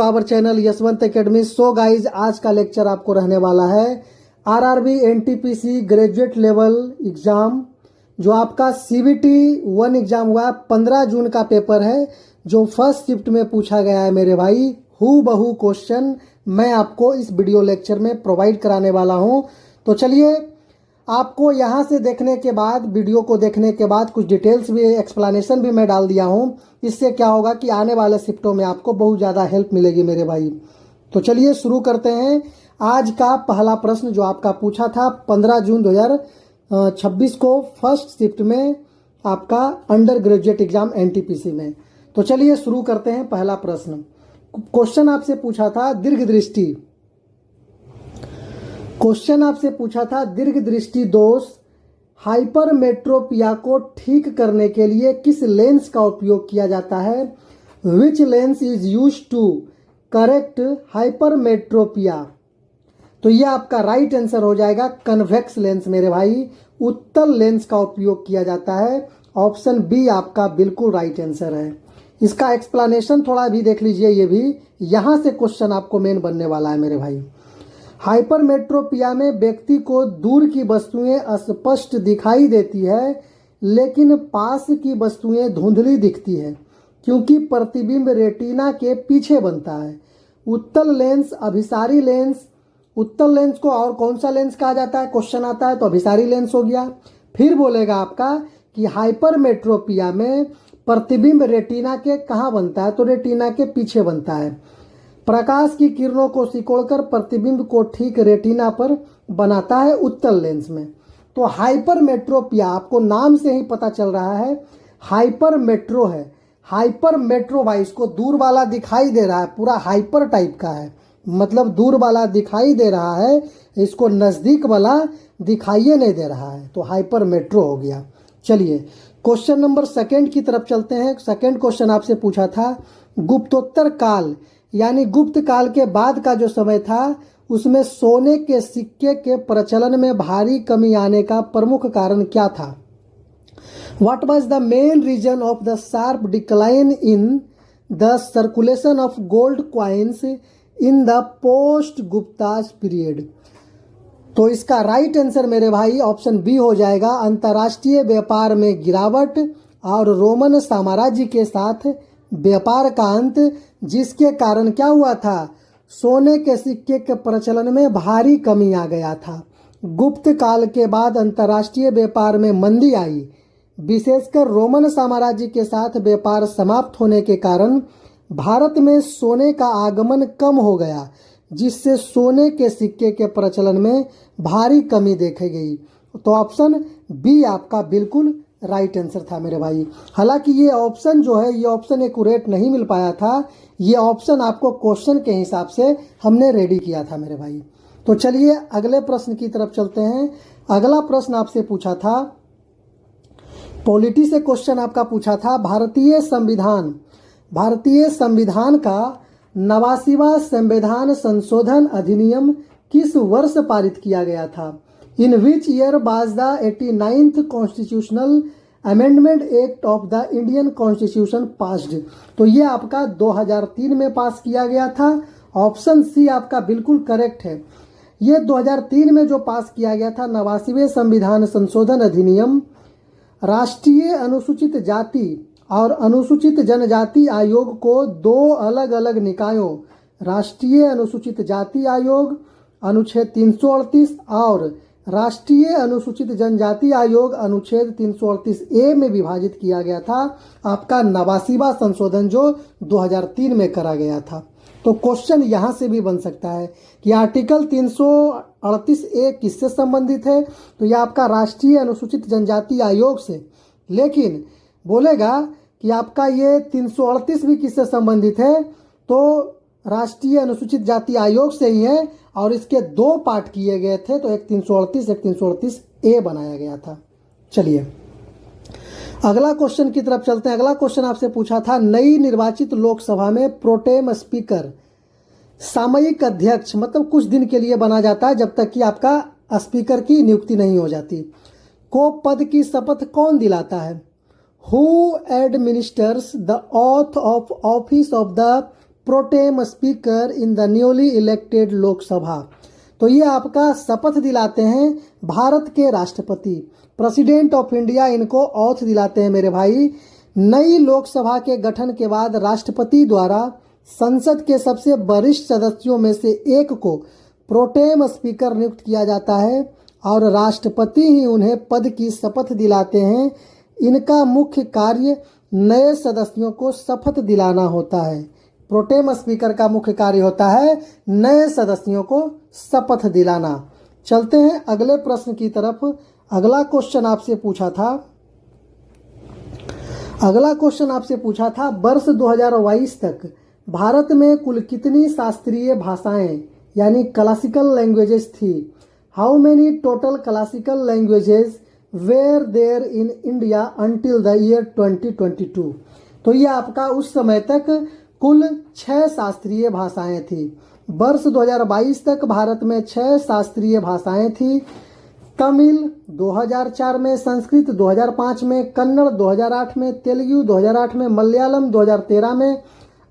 Our channel Yashwant Academy. So guys, आज का lecture आपको रहने वाला है RRB NTPC graduate level exam, जो आपका सीबीटी 1 एग्जाम हुआ 15 जून का पेपर है, जो फर्स्ट शिफ्ट में पूछा गया है मेरे भाई। हु बहू क्वेश्चन मैं आपको इस वीडियो लेक्चर में प्रोवाइड कराने वाला हूं। तो चलिए, आपको यहाँ से देखने के बाद, वीडियो को देखने के बाद कुछ डिटेल्स भी, एक्सप्लेनेशन भी मैं डाल दिया हूँ। इससे क्या होगा कि आने वाले शिफ्टों में आपको बहुत ज़्यादा हेल्प मिलेगी मेरे भाई। तो चलिए शुरू करते हैं। आज का पहला प्रश्न जो आपका पूछा था 15 जून 2026 को फर्स्ट शिफ्ट में, आपका अंडर ग्रेजुएट एग्जाम एनटीपीसी में। तो चलिए शुरू करते हैं। पहला प्रश्न, क्वेश्चन आपसे पूछा था दीर्घ दृष्टि। क्वेश्चन आपसे पूछा था दीर्घ दृष्टि दोष हाइपरमेट्रोपिया को ठीक करने के लिए किस लेंस का उपयोग किया जाता है? Which lens is used to correct hypermetropia? तो यह आपका राइट आंसर हो जाएगा कन्वेक्स लेंस मेरे भाई। उत्तल लेंस का उपयोग किया जाता है। ऑप्शन बी आपका बिल्कुल राइट आंसर है। इसका एक्सप्लेनेशन थोड़ा भी देख लीजिए, ये भी यहां से क्वेश्चन आपको मेन बनने वाला है मेरे भाई। हाइपरमेट्रोपिया में व्यक्ति को दूर की वस्तुएं स्पष्ट दिखाई देती है, लेकिन पास की वस्तुएं धुंधली दिखती है, क्योंकि प्रतिबिंब रेटिना के पीछे बनता है। उत्तल लेंस, अभिसारी लेंस। उत्तल लेंस को और कौन सा लेंस कहा जाता है? क्वेश्चन आता है तो अभिसारी लेंस हो गया। फिर बोलेगा आपका कि हाइपरमेट्रोपिया में प्रतिबिंब रेटिना के कहाँ बनता है? तो रेटिना के पीछे बनता है। प्रकाश की किरणों को सिकोड़कर प्रतिबिंब को ठीक रेटिना पर बनाता है उत्तल लेंस में। तो हाइपरमेट्रोपिया आपको नाम से ही पता चल रहा है, हाइपरमेट्रो है। हाइपरमेट्रो भाई, इसको दूर वाला दिखाई दे रहा है, पूरा हाइपर टाइप का है, मतलब दूर वाला दिखाई दे रहा है, इसको नजदीक वाला दिखाइए नहीं दे रहा है, तो हाइपरमेट्रो हो गया। चलिए क्वेश्चन नंबर सेकंड की तरफ चलते हैं। सेकंड क्वेश्चन आपसे पूछा था गुप्तोत्तर काल, यानी गुप्त काल के बाद का जो समय था, उसमें सोने के सिक्के के प्रचलन में भारी कमी आने का प्रमुख कारण क्या था? What was the main reason of the sharp decline in the circulation of gold coins in the post Gupta's period? तो इसका राइट आंसर मेरे भाई ऑप्शन बी हो जाएगा, अंतर्राष्ट्रीय व्यापार में गिरावट और रोमन साम्राज्य के साथ व्यापार का अंत, जिसके कारण क्या हुआ था? सोने के सिक्के के प्रचलन में भारी कमी आ गया था। गुप्त काल के बाद अंतर्राष्ट्रीय व्यापार में मंदी आई, विशेषकर रोमन साम्राज्य के साथ व्यापार समाप्त होने के कारण भारत में सोने का आगमन कम हो गया, जिससे सोने के सिक्के के प्रचलन में भारी कमी देखी गई। तो ऑप्शन बी आपका बिल्कुल राइट आंसर था मेरे भाई। हालांकि ये ऑप्शन जो है, ये ऑप्शन एक्यूरेट नहीं मिल पाया था, ये ऑप्शन आपको क्वेश्चन के हिसाब से हमने रेडी किया था मेरे भाई। तो चलिए अगले प्रश्न की तरफ चलते हैं। अगला प्रश्न आपसे पूछा था, पॉलिटी से क्वेश्चन आपका पूछा था, भारतीय संविधान का 89वां संविधान संशोधन अधिनियम किस वर्ष पारित किया गया था? In which year was the 89th Constitutional Amendment Act of the Indian Constitution passed? तो ये आपका 2003 में पास किया गया था। ऑप्शन सी आपका बिल्कुल करेक्ट है। ये 2003 में जो पास किया गया था 89वें संविधान संशोधन अधिनियम, राष्ट्रीय अनुसूचित जाति और अनुसूचित जनजाति आयोग को दो अलग अलग निकायों, राष्ट्रीय अनुसूचित जाति आयोग अनुच्छेद 338 और राष्ट्रीय अनुसूचित जनजाति आयोग अनुच्छेद 338A में विभाजित किया गया था। आपका 89वां संशोधन जो 2003 में करा गया था। तो क्वेश्चन यहां से भी बन सकता है कि आर्टिकल 338A किससे संबंधित है? तो यह आपका राष्ट्रीय अनुसूचित जनजाति आयोग से। लेकिन बोलेगा कि आपका ये 338 भी किससे संबंधित है? तो राष्ट्रीय अनुसूचित जाति आयोग से ही है, और इसके दो पार्ट किए गए थे, तो एक 338 एक 338A बनाया गया था। चलिए अगला क्वेश्चन की तरफ चलते हैं। अगला क्वेश्चन आपसे पूछा था, नई निर्वाचित लोकसभा में प्रोटेम स्पीकर, सामयिक अध्यक्ष, मतलब कुछ दिन के लिए बना जाता है जब तक कि आपका स्पीकर की नियुक्ति नहीं हो जाती, को पद की शपथ कौन दिलाता है? Who administers the oath of office of the protem speaker in the newly elected Lok Sabha. तो ये आपका शपथ दिलाते हैं भारत के राष्ट्रपति, प्रेसिडेंट ऑफ इंडिया इनको ऑथ दिलाते हैं मेरे भाई। नई लोकसभा के गठन के बाद राष्ट्रपति द्वारा संसद के सबसे वरिष्ठ सदस्यों में से एक को प्रोटेम स्पीकर नियुक्त किया जाता है और राष्ट्रपति ही उन्हें पद की शपथ दिलाते हैं। इनका मुख्य कार्य नए सदस्यों को शपथ दिलाना होता है। प्रोटेम स्पीकर का मुख्य कार्य होता है नए सदस्यों को शपथ दिलाना। चलते हैं अगले प्रश्न की तरफ। अगला क्वेश्चन आपसे पूछा था वर्ष 2022 तक भारत में कुल कितनी शास्त्रीय भाषाएं यानी क्लासिकल लैंग्वेजेस थी। How many total classical languages were there in India until the year 2022। तो ये आपका उस समय तक कुल 6 शास्त्रीय भाषाएं थी। वर्ष 2022 तक भारत में 6 शास्त्रीय भाषाएं थी। तमिल 2004 में, संस्कृत 2005 में, कन्नड़ 2008 में, तेलुगु 2008 में, मलयालम 2013 में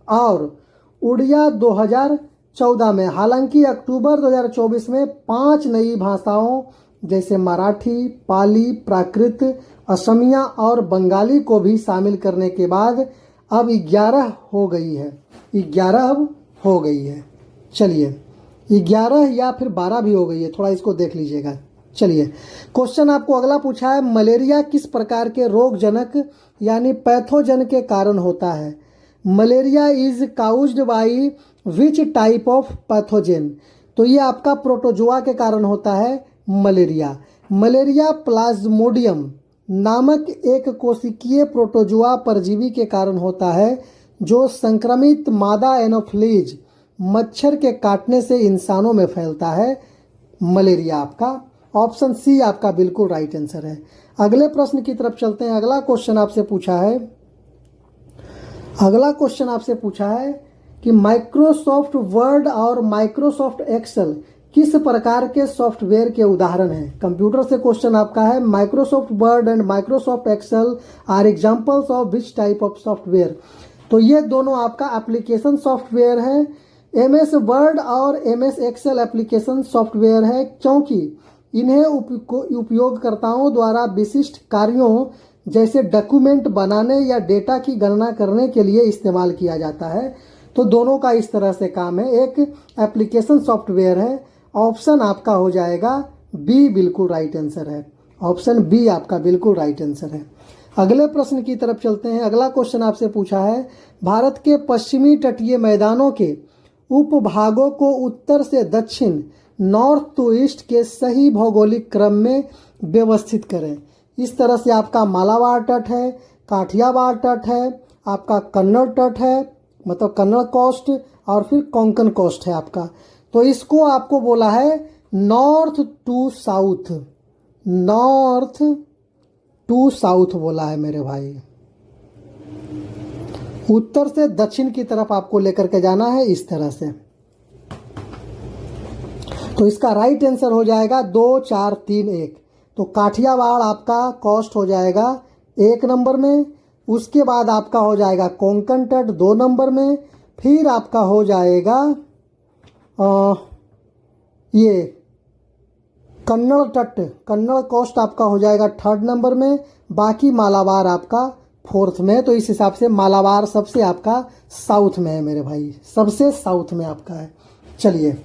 और उड़िया 2014 में। हालांकि अक्टूबर 2024 में 5 नई भाषाओं जैसे मराठी, पाली, प्राकृत, असमिया और बंगाली को भी शामिल करने के बाद अब 11 हो गई है। 11 अब हो गई है। चलिए 11 या फिर 12 भी हो गई है, थोड़ा इसको देख लीजिएगा। चलिए क्वेश्चन आपको अगला पूछा है, मलेरिया किस प्रकार के रोगजनक यानी पैथोजन के कारण होता है। Malaria is caused by which type of pathogen. तो ये आपका प्रोटोजोआ के कारण होता है मलेरिया। मलेरिया प्लाज्मोडियम नामक एक कोशिकीय प्रोटोजोआ परजीवी के कारण होता है जो संक्रमित मादा एनोफ्लीज मच्छर के काटने से इंसानों में फैलता है। मलेरिया आपका ऑप्शन सी आपका बिल्कुल राइट आंसर है। अगले प्रश्न की तरफ चलते हैं। अगला क्वेश्चन आपसे पूछा है कि माइक्रोसॉफ्ट वर्ड और माइक्रोसॉफ्ट एक्सेल किस प्रकार के सॉफ्टवेयर के उदाहरण हैं। कंप्यूटर से क्वेश्चन आपका है, Microsoft Word and Microsoft Excel are examples of which type of software. तो ये दोनों आपका एप्लीकेशन सॉफ्टवेयर है। एमएस वर्ड और एमएस एक्सेल एप्लीकेशन सॉफ्टवेयर है क्योंकि इन्हें उपयोगकर्ताओं द्वारा विशिष्ट कार्यों जैसे डॉक्यूमेंट बनाने या डेटा की गणना करने के लिए इस्तेमाल किया जाता है। तो दोनों का इस तरह से काम है, एक एप्लीकेशन सॉफ्टवेयर है। ऑप्शन आपका हो जाएगा बी बिल्कुल राइट आंसर है। ऑप्शन बी आपका बिल्कुल राइट आंसर है। अगले प्रश्न की तरफ चलते हैं। अगला क्वेश्चन आपसे पूछा है, भारत के पश्चिमी तटीय मैदानों के उपभागों को उत्तर से दक्षिण नॉर्थ टू ईस्ट के सही भौगोलिक क्रम में व्यवस्थित करें। इस तरह से आपका मालाबार तट है, काठियावाड़ तट है, आपका कन्नड़ तट है मतलब कन्नड़ कोस्ट और फिर कोंकण कोस्ट है आपका। तो इसको आपको बोला है north to south. North to south बोला है मेरे भाई। उत्तर से दक्षिण की तरफ आपको लेकर के जाना है इस तरह से। तो इसका राइट आंसर हो जाएगा 2 4 3 1। तो काठियावाड़ आपका कोस्ट हो जाएगा 1 नंबर में, उसके बाद आपका हो जाएगा कोंकण तट 2 नंबर में, फिर आपका हो जाएगा ये कन्नड़ तट कन्नड़ कोस्ट आपका हो जाएगा 3rd नंबर में, बाकी मालाबार आपका 4th में। तो इस हिसाब से मालाबार सबसे आपका साउथ में है मेरे भाई, सबसे साउथ में आपका है। चलिए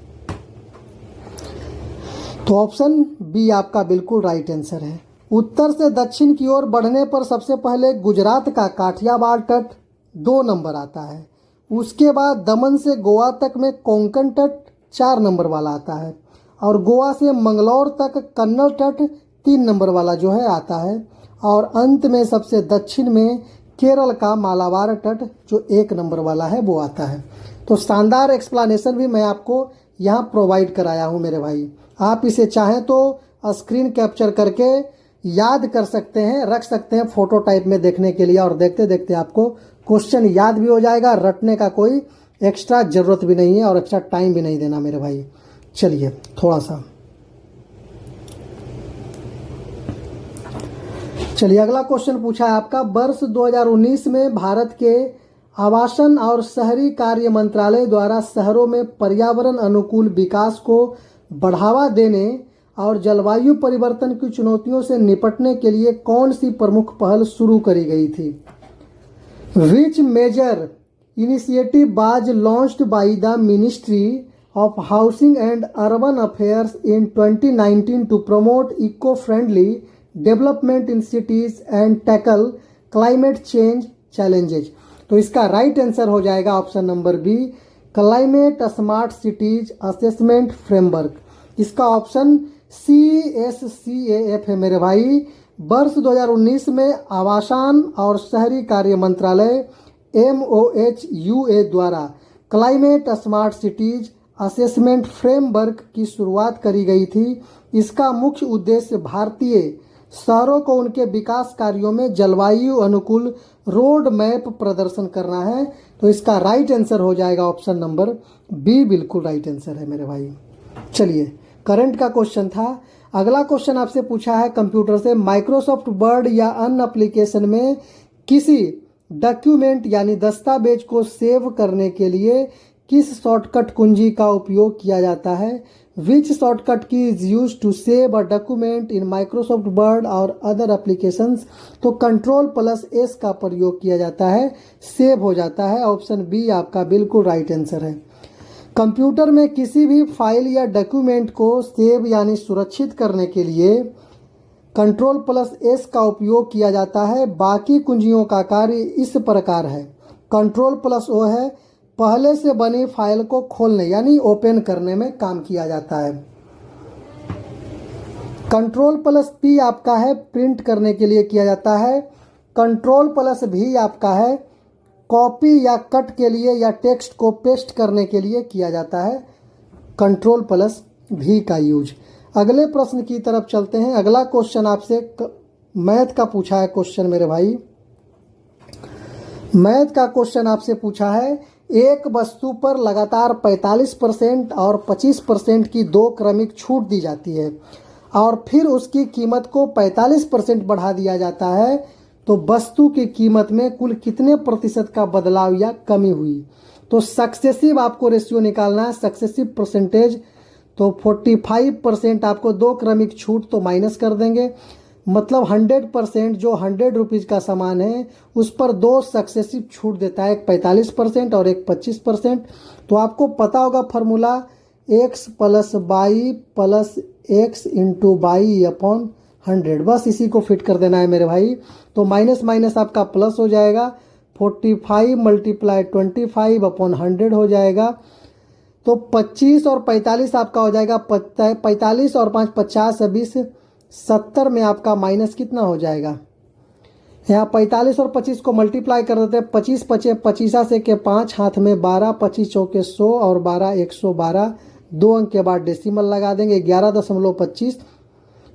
तो ऑप्शन बी आपका बिल्कुल राइट आंसर है। उत्तर से दक्षिण की ओर बढ़ने पर सबसे पहले गुजरात का काठियावाड़ तट 2 नंबर आता है, उसके बाद दमन से गोवा तक में कोंकण तट 4 नंबर वाला आता है और गोवा से मंगलौर तक कन्नड़ तट 3 नंबर वाला जो है आता है और अंत में सबसे दक्षिण में केरल का मालाबार तट जो 1 नंबर वाला है वो आता है। तो शानदार एक्सप्लेनेशन भी मैं आपको यहाँ प्रोवाइड कराया हूँ मेरे भाई। आप इसे चाहें तो स्क्रीन कैप्चर करके याद कर सकते हैं, रख सकते हैं फोटो टाइप में देखने के लिए और देखते देखते आपको क्वेश्चन याद भी हो जाएगा। रटने का कोई एक्स्ट्रा ज़रूरत भी नहीं है और एक्स्ट्रा टाइम भी नहीं देना मेरे भाई। चलिए अगला क्वेश्चन पूछा है आपका, वर्ष 2019 में भारत के आवासन और शहरी कार्य मंत्रालय द्वारा शहरों में पर्यावरण अनुकूल विकास को बढ़ावा देने और जलवायु परिवर्तन की चुनौतियों से निपटने के लिए कौन सी प्रमुख पहल शुरू करी गई थी? Which major initiative was launched by the ministry of housing and urban affairs in 2019 to promote eco friendly development in cities and tackle climate change challenges? तो इसका राइट आंसर हो जाएगा option number B, climate smart cities assessment framework. इसका option CSCAF है मेरे भाई। वर्ष 2019 में आवासन और शहरी कार्य मंत्रालय MOHUA द्वारा climate smart cities assessment framework की शुरुआत करी गई थी। इसका मुख्य उद्देश्य भारतीय शहरों को उनके विकास कार्यों में जलवायु अनुकूल रोड मैप प्रदर्शन करना है। तो इसका राइट आंसर हो जाएगा ऑप्शन नंबर बी, बिल्कुल राइट आंसर है मेरे भाई। चलिए, करंट का क्वेश्चन था। अगला क्वेश्चन आपसे पूछा है कंप्यूटर से, माइक्रोसॉफ्ट वर्ड या अन्य एप्लीकेशन में किसी डॉक्यूमेंट यानी दस्तावेज को सेव करने के लिए किस शॉर्टकट कुंजी का उपयोग किया जाता है? Which shortcut key is use to save a document in Microsoft Word और अदर एप्लीकेशंस? तो Ctrl+S का प्रयोग किया जाता है, सेव हो जाता है। ऑप्शन बी आपका बिल्कुल राइट आंसर है। कंप्यूटर में किसी भी फाइल या डॉक्यूमेंट को सेव यानी सुरक्षित करने के लिए Ctrl+S का उपयोग किया जाता है। बाकी कुंजियों का कार्य इस प्रकार है। Ctrl+O है पहले से बनी फाइल को खोलने यानी ओपन करने में काम किया जाता है। Ctrl+P आपका है प्रिंट करने के लिए किया जाता है। Ctrl+V आपका है कॉपी या कट के लिए या टेक्स्ट को पेस्ट करने के लिए किया जाता है। Ctrl+V का यूज। अगले प्रश्न की तरफ चलते हैं। अगला क्वेश्चन आपसे मैथ का पूछा है क्वेश्चन मेरे भाई। मैथ का क्वेश्चन आपसे पूछा है, एक वस्तु पर लगातार 45% और 25% की दो क्रमिक छूट दी जाती है और फिर उसकी कीमत को 45% बढ़ा दिया जाता है, तो वस्तु की कीमत में कुल कितने प्रतिशत का बदलाव या कमी हुई? तो सक्सेसिव आपको रेशियो निकालना है, सक्सेसिव परसेंटेज। तो 45% आपको दो क्रमिक छूट तो माइनस कर देंगे, मतलब 100% जो 100 रुपीज़ का सामान है उस पर दो सक्सेसिव छूट देता है, एक 45% और एक 25%। तो आपको पता होगा formula x + y + x × y/100, बस इसी को फिट कर देना है मेरे भाई। तो माइनस माइनस आपका प्लस हो जाएगा, 45 × 25/100 हो जाएगा। तो 25 और 45 आपका हो जाएगा 45 और 5 50 20 70 में आपका माइनस कितना हो जाएगा? यहाँ 45 और 25 को मल्टीप्लाई कर देते हैं। 25 पचे 25 से के 5 हाथ में 12, 25 चौके 100 और 12 112। 2 अंक के बाद डेसिमल लगा देंगे 11.25,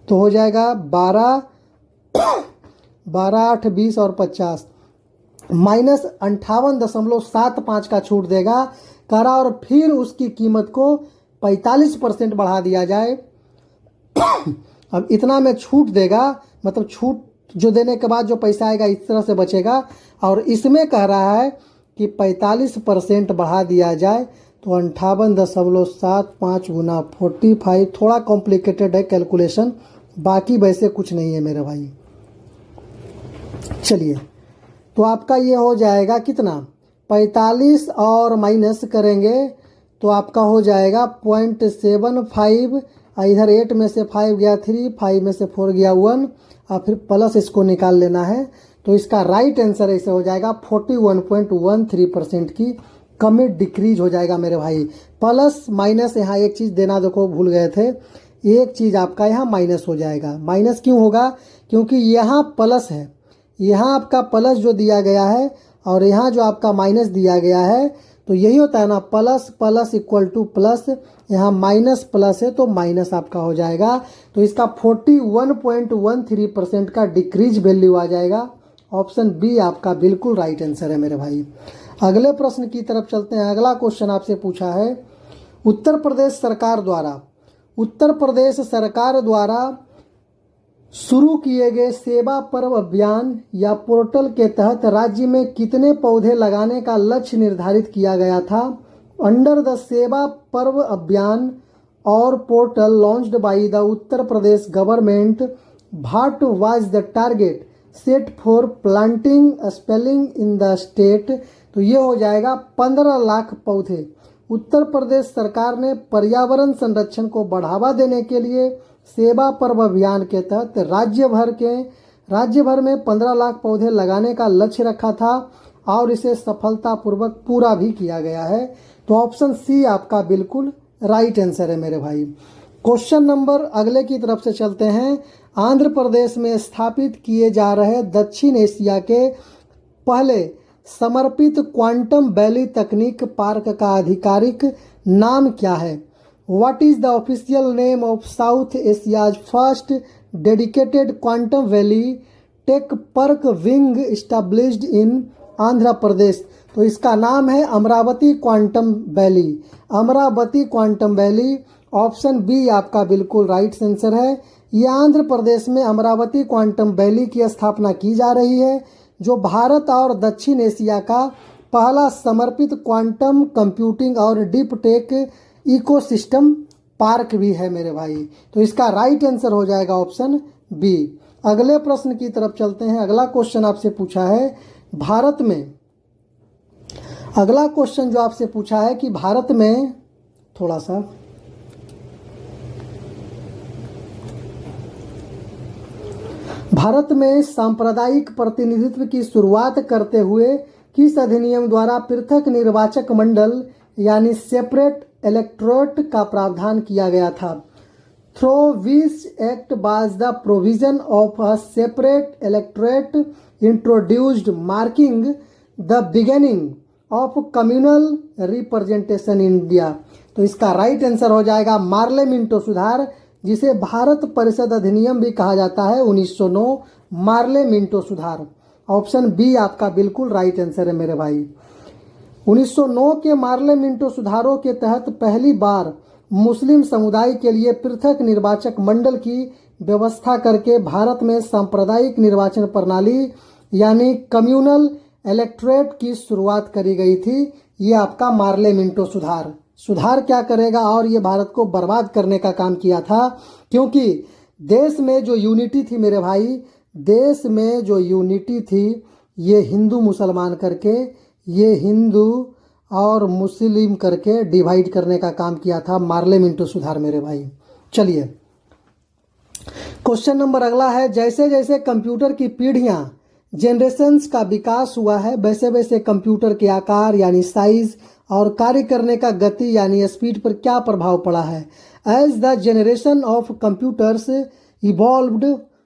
तो हो जाएगा 12 8 20 और 50 माइनस 58.75 का छूट देगा करा, और फिर उसकी कीमत को 45% बढ़ा दिया जाए। अब इतना में छूट देगा, मतलब छूट जो देने के बाद जो पैसा आएगा इस तरह से बचेगा, और इसमें कह रहा है कि 45% बढ़ा दिया जाए, तो 58.75 गुना 45। थोड़ा कॉम्प्लिकेटेड है कैलकुलेशन, बाकी वैसे कुछ नहीं है मेरे भाई। चलिए, तो आपका ये हो जाएगा कितना? 45 और माइनस करेंगे तो आपका हो जाएगा 0.75। इधर 8 में से 5 गया 3, 5 में से 4 गया 1, और फिर प्लस इसको निकाल लेना है। तो इसका राइट आंसर ऐसे हो जाएगा 41.13% की कमी, डिक्रीज हो जाएगा मेरे भाई। प्लस माइनस यहाँ एक चीज़ देना देखो भूल गए थे, एक चीज़ आपका यहाँ माइनस हो जाएगा। माइनस क्यों होगा? क्योंकि यहाँ प्लस है, यहाँ आपका प्लस जो दिया गया है और यहाँ जो आपका माइनस दिया गया है, तो यही होता है ना, plus plus equal two plus. यहाँ माइनस प्लस है तो माइनस आपका हो जाएगा। तो इसका 41.13% का डिक्रीज वैल्यू आ जाएगा। ऑप्शन बी आपका बिल्कुल राइट आंसर है मेरे भाई। अगले प्रश्न की तरफ चलते हैं। अगला क्वेश्चन आपसे पूछा है, उत्तर प्रदेश सरकार द्वारा शुरू किए गए सेवा पर्व अभियान या पोर्टल के तहत राज्य में कितने पौधे लगाने का लक्ष्य निर्धारित किया गया था? अंडर द सेवा पर्व अभियान और portal launched by the Uttar Pradesh government, what was the target set for planting spelling in the state? तो ये हो जाएगा 15 लाख पौधे। उत्तर प्रदेश सरकार ने पर्यावरण संरक्षण को बढ़ावा देने के लिए सेवा पर्व अभियान के तहत राज्य भर में 15 लाख पौधे लगाने का लक्ष्य रखा था और इसे सफलतापूर्वक पूरा भी किया गया है। तो ऑप्शन सी आपका बिल्कुल राइट आंसर है मेरे भाई। क्वेश्चन नंबर अगले की तरफ से चलते हैं। आंध्र प्रदेश में स्थापित किए जा रहे दक्षिण एशिया के पहले समर्पित क्वांटम वैली तकनीक पार्क का आधिकारिक नाम क्या है? What is the official name of South Asia's first dedicated quantum valley tech park being established in Andhra Pradesh? तो इसका नाम है Amaravati quantum valley. Amaravati quantum valley, option B आपका बिल्कुल राइट आंसर है। ये आंध्र प्रदेश में अमरावती क्वांटम वैली की स्थापना की जा रही है, जो भारत और दक्षिण एशिया का पहला समर्पित क्वांटम कंप्यूटिंग और डीप टेक इकोसिस्टम पार्क भी है मेरे भाई। तो इसका राइट आंसर हो जाएगा ऑप्शन बी। अगले प्रश्न की तरफ चलते हैं। अगला क्वेश्चन आपसे पूछा है भारत में, अगला क्वेश्चन जो आपसे पूछा है कि भारत में थोड़ा सा भारत में सांप्रदायिक प्रतिनिधित्व की शुरुआत करते हुए किस अधिनियम द्वारा पृथक निर्वाचक मंडल यानी सेपरेट इलेक्टोरेट का प्रावधान किया गया था? Through which act was the provision of a separate electorate introduced marking the beginning of communal representation in India? तो इसका राइट आंसर हो जाएगा मार्ले मिंटो सुधार, जिसे भारत परिषद अधिनियम भी कहा जाता है 1909, मार्ले मिंटो सुधार। ऑप्शन बी आपका बिल्कुल राइट आंसर है मेरे भाई। 1909 के मार्ले मिंटो सुधारों के तहत पहली बार मुस्लिम समुदाय के लिए पृथक निर्वाचक मंडल की व्यवस्था करके भारत में सांप्रदायिक निर्वाचन प्रणाली यानी कम्युनल इलेक्टोरेट की शुरुआत करी गई थी। ये आपका मार्ले मिंटो सुधार क्या करेगा और ये भारत को बर्बाद करने का काम किया था, क्योंकि देश में जो यूनिटी थी मेरे भाई, देश में जो यूनिटी थी, ये हिंदू मुसलमान करके, ये हिंदू और मुस्लिम करके डिवाइड करने का काम किया था मार्ले मिंटो सुधार मेरे भाई। चलिए क्वेश्चन नंबर अगला है, जैसे जैसे कंप्यूटर की पीढ़ियां जनरेशन्स का विकास हुआ है, वैसे वैसे कंप्यूटर के आकार यानी साइज और कार्य करने का गति यानी स्पीड पर क्या प्रभाव पड़ा है? As the generation of computers evolved,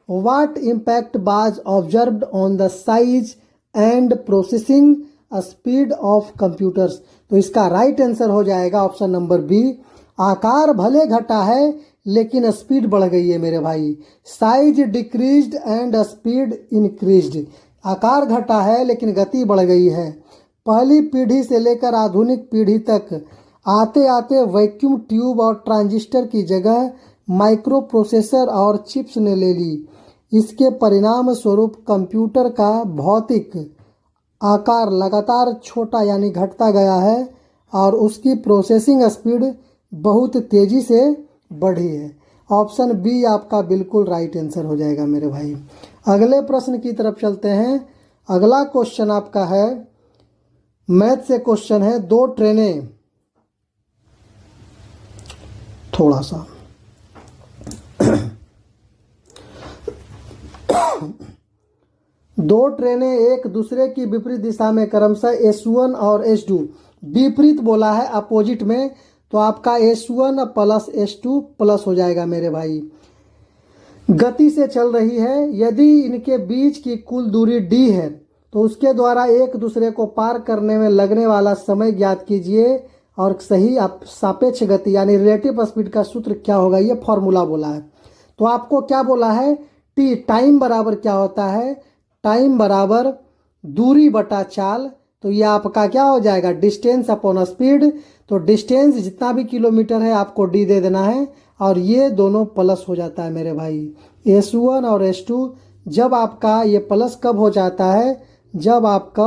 what impact was observed on the size and processing speed of computers? तो इसका राइट आंसर हो जाएगा ऑप्शन नंबर बी। आकार भले घटा है लेकिन स्पीड बढ़ गई है मेरे भाई। Size decreased and speed increased. आकार घटा है लेकिन गति बढ़ गई है। पहली पीढ़ी से लेकर आधुनिक पीढ़ी तक आते आते वैक्यूम ट्यूब और ट्रांजिस्टर की जगह माइक्रो प्रोसेसर और चिप्स ने ले ली। इसके परिणाम स्वरूप कंप्यूटर का भौतिक आकार लगातार छोटा यानी घटता गया है और उसकी प्रोसेसिंग स्पीड बहुत तेजी से बढ़ी है। ऑप्शन बी आपका बिल्कुल राइट आंसर हो जाएगा मेरे भाई। अगले प्रश्न की तरफ चलते हैं। अगला क्वेश्चन आपका है मैथ से क्वेश्चन है, दो ट्रेनें थोड़ा सा दो ट्रेनें एक दूसरे की विपरीत दिशा में क्रमशः S1 और S2, विपरीत बोला है अपोजिट में, तो आपका S1 प्लस S2 प्लस हो जाएगा मेरे भाई। गति से चल रही है, यदि इनके बीच की कुल दूरी d है तो उसके द्वारा एक दूसरे को पार करने में लगने वाला समय ज्ञात कीजिए और सही सापेक्ष गति यानी रिलेटिव स्पीड का सूत्र क्या होगा, ये फॉर्मूला बोला है। तो आपको क्या बोला है, टी टाइम बराबर क्या होता है, टाइम बराबर दूरी बटा चाल। तो ये आपका क्या हो जाएगा, डिस्टेंस अपॉन स्पीड। तो डिस्टेंस जितना भी किलोमीटर है आपको डी दे देना है और ये दोनों प्लस हो जाता है मेरे भाई। S1 और S2 जब आपका ये प्लस कब हो जाता है, जब आपका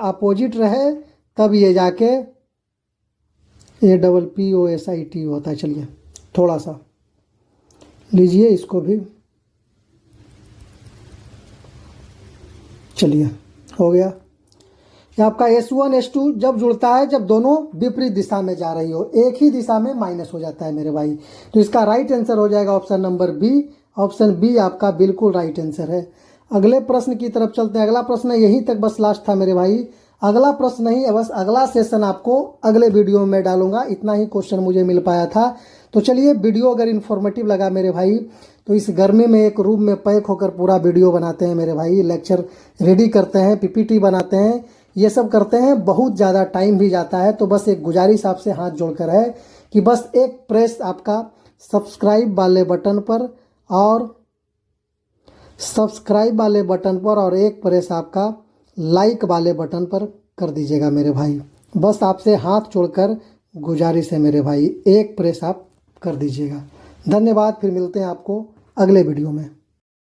अपोजिट रहे तब ये जाके APPOSIT होता है। चलिए थोड़ा सा लीजिए इसको भी, चलिए हो गया। ये आपका S1 S2 जब जुड़ता है जब दोनों विपरीत दिशा में जा रही हो, एक ही दिशा में माइनस हो जाता है मेरे भाई। तो इसका राइट आंसर हो जाएगा option number B. Option B आपका बिल्कुल राइट आंसर है। अगले प्रश्न की तरफ चलते हैं। अगला प्रश्न यहीं तक बस लास्ट था मेरे भाई। अगला प्रश्न नहीं है, बस अगला सेशन आपको अगले वीडियो में डालूंगा। इतना ही क्वेश्चन मुझे मिल पाया था। तो चलिए, वीडियो अगर इन्फॉर्मेटिव लगा मेरे भाई तो इस गर्मी में एक रूम में पैक होकर पूरा वीडियो बनाते हैं मेरे भाई, लेक्चर रेडी करते हैं, PPT बनाते हैं, ये सब करते हैं, बहुत ज़्यादा टाइम भी जाता है। तो बस एक गुजारिश आपसे हाथ जोड़कर है कि बस एक प्रेस आपका सब्सक्राइब वाले बटन पर और एक प्रेस आपका लाइक वाले बटन पर कर दीजिएगा मेरे भाई। बस आपसे हाथ जोड़कर गुजारिश है मेरे भाई, एक प्रेस आप कर दीजिएगा। धन्यवाद। फिर मिलते हैं आपको अगले वीडियो में।